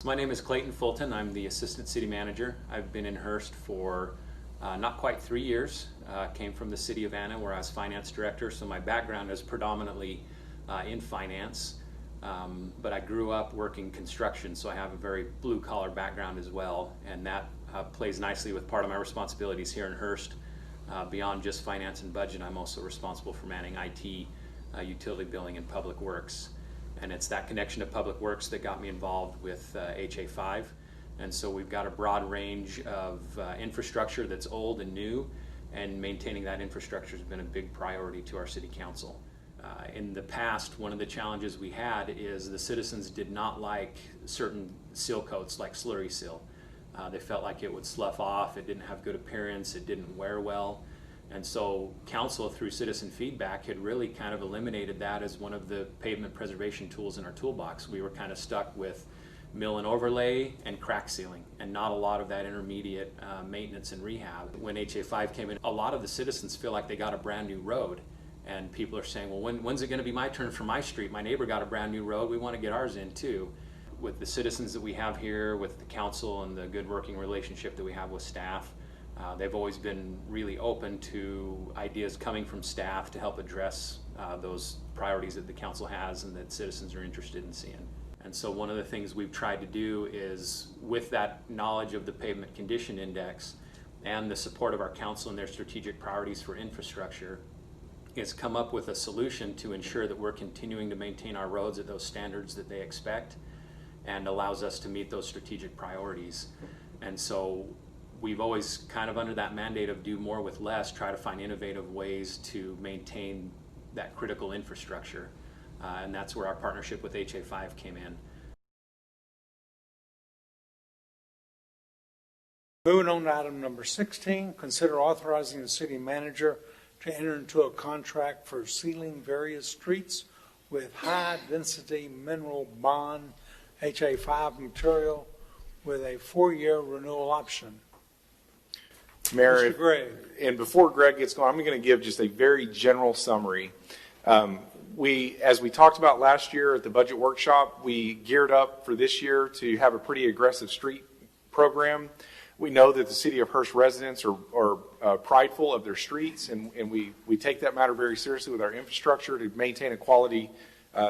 My name is Clayton Fulton. I'm the Assistant City Manager. I've been in Hurst for not quite 3 years. Came from the City of Anna where I was Finance Director, so my background is predominantly in finance. But I grew up working construction, so I have a very blue-collar background as well, and that plays nicely with part of my responsibilities here in Hurst. Beyond just finance and budget, I'm also responsible for managing IT, utility billing, and public works. And it's that connection to public works that got me involved with HA5. And so we've got a broad range of infrastructure that's old and new, and maintaining that infrastructure has been a big priority to our City Council. In the past, one of the challenges we had is the citizens did not like certain seal coats like slurry seal. They felt like it would slough off, it didn't have good appearance, it didn't wear well. And so Council, through citizen feedback, had really kind of eliminated that as one of the pavement preservation tools in our toolbox. We were kind of stuck with mill and overlay and crack sealing, and not a lot of that intermediate maintenance and rehab. When HA5 came in, a lot of the citizens feel like they got a brand new road, and people are saying, well, when's it going to be my turn for my street? My neighbor got a brand new road, we want to get ours in too. With the citizens that we have here, with the Council, and the good working relationship that we have with staff, they've always been really open to ideas coming from staff to help address those priorities that the Council has and that citizens are interested in seeing. And so one of the things we've tried to do is, with that knowledge of the Pavement Condition Index and the support of our Council and their strategic priorities for infrastructure, is come up with a solution to ensure that we're continuing to maintain our roads at those standards that they expect, and allows us to meet those strategic priorities. And so we've always kind of under that mandate of do more with less, try to find innovative ways to maintain that critical infrastructure. And that's where our partnership with HA5 came in. Moving on to item number 16, consider authorizing the city manager to enter into a contract for sealing various streets with high-density mineral bond HA5 material with a 4-year renewal option. Mayor, Mr. Gregg. And before Greg gets going, I'm going to give just a very general summary. As we talked about last year at the budget workshop, we geared up for this year to have a pretty aggressive street program. We know that the City of Hurst residents are prideful of their streets, and we take that matter very seriously with our infrastructure to maintain a quality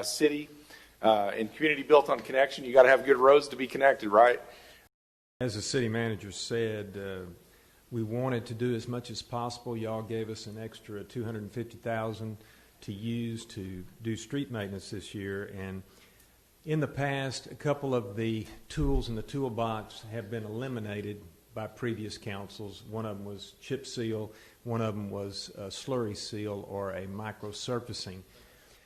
city. And community built on connection, you got to have good roads to be connected, right? As the city manager said, we wanted to do as much as possible. Y'all gave us an extra $250,000 to use to do street maintenance this year. And in the past, a couple of the tools in the toolbox have been eliminated by previous councils. One of them was chip seal, one of them was a slurry seal or a micro surfacing.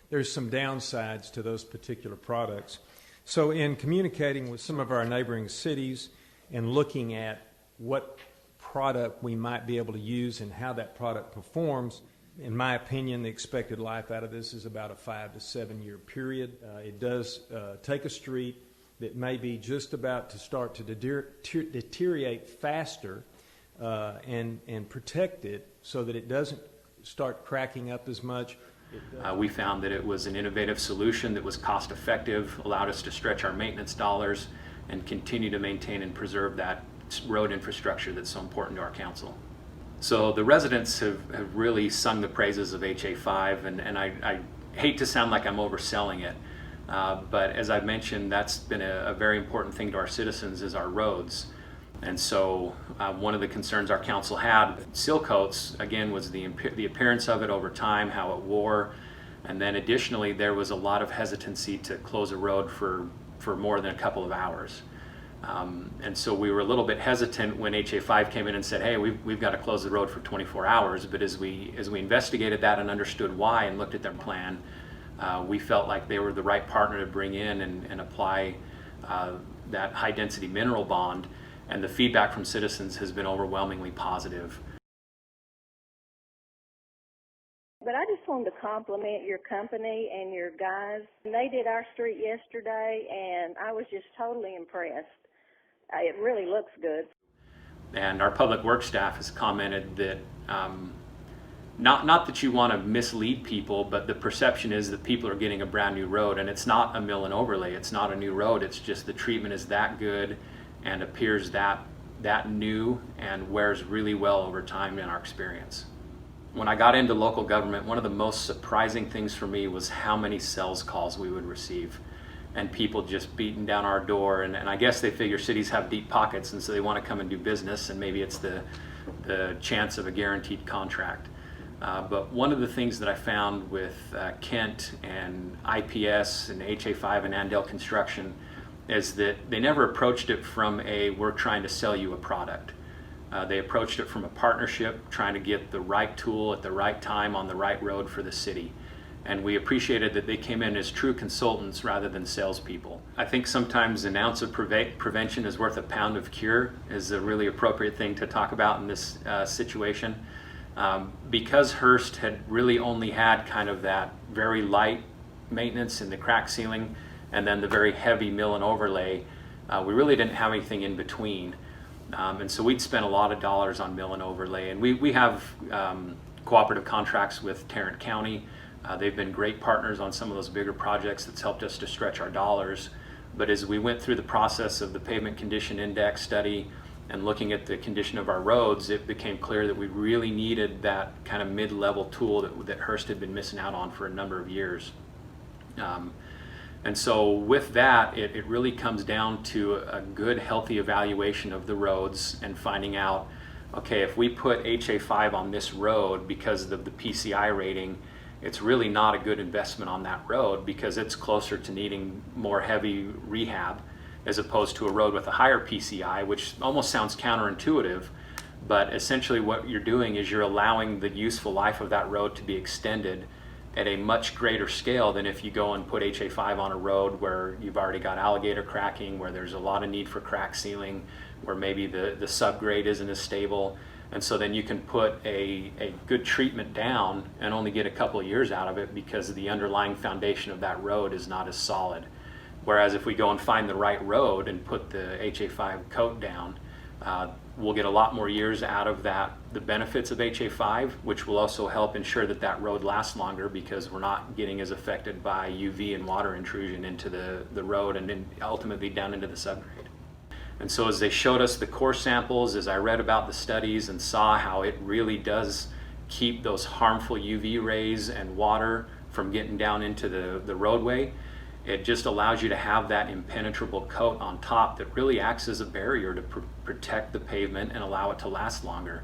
There's some downsides to those particular products. So in communicating with some of our neighboring cities and looking at what product we might be able to use and how that product performs, in my opinion, the expected life out of this is about a 5 to 7 year period. It does take a street that may be just about to start to deteriorate faster and protect it so that it doesn't start cracking up as much. We found that it was an innovative solution that was cost effective, allowed us to stretch our maintenance dollars and continue to maintain and preserve that road infrastructure that's so important to our council. So the residents have really sung the praises of HA5, and I hate to sound like I'm overselling it, but as I've mentioned, that's been a very important thing to our citizens is our roads. And so one of the concerns our council had with seal coats, again, was the appearance of it over time, how it wore, and then additionally there was a lot of hesitancy to close a road for more than a couple of hours. And so we were a little bit hesitant when HA5 came in and said, hey, we've got to close the road for 24 hours. But as we investigated that and understood why and looked at their plan, we felt like they were the right partner to bring in and apply that high density mineral bond. And the feedback from citizens has been overwhelmingly positive. But I just wanted to compliment your company and your guys. They did our street yesterday, and I was just totally impressed. It really looks good. And our public works staff has commented that not that you want to mislead people, but the perception is that people are getting a brand new road, and it's not a mill and overlay. It's not a new road. It's just the treatment is that good and appears that new and wears really well over time in our experience. When I got into local government, one of the most surprising things for me was how many sales calls we would receive, and people just beating down our door. And I guess they figure cities have deep pockets, and so they want to come and do business, and maybe it's the chance of a guaranteed contract. But one of the things that I found with Kent and IPS and HA5 and Andel Construction is that they never approached it from we're trying to sell you a product. They approached it from a partnership, trying to get the right tool at the right time on the right road for the city. And we appreciated that they came in as true consultants rather than salespeople. I think sometimes an ounce of prevention is worth a pound of cure is a really appropriate thing to talk about in this situation. Because Hurst had really only had kind of that very light maintenance in the crack sealing and then the very heavy mill and overlay, we really didn't have anything in between. And so we'd spent a lot of dollars on mill and overlay. And we have cooperative contracts with Tarrant County. They've been great partners on some of those bigger projects that's helped us to stretch our dollars. But as we went through the process of the Pavement Condition Index study and looking at the condition of our roads, it became clear that we really needed that kind of mid-level tool that Hurst had been missing out on for a number of years. And so with that, it really comes down to a good, healthy evaluation of the roads and finding out, okay, if we put HA5 on this road because of the PCI rating, it's really not a good investment on that road because it's closer to needing more heavy rehab as opposed to a road with a higher PCI, which almost sounds counterintuitive, but essentially what you're doing is you're allowing the useful life of that road to be extended at a much greater scale than if you go and put HA5 on a road where you've already got alligator cracking, where there's a lot of need for crack sealing, where maybe the subgrade isn't as stable. And so then you can put a good treatment down and only get a couple of years out of it because the underlying foundation of that road is not as solid. Whereas if we go and find the right road and put the HA5 coat down, we'll get a lot more years out of that, the benefits of HA5, which will also help ensure that that road lasts longer because we're not getting as affected by UV and water intrusion into the road and then ultimately down into the subgrade. And so as they showed us the core samples, as I read about the studies and saw how it really does keep those harmful UV rays and water from getting down into the roadway, it just allows you to have that impenetrable coat on top that really acts as a barrier to protect the pavement and allow it to last longer.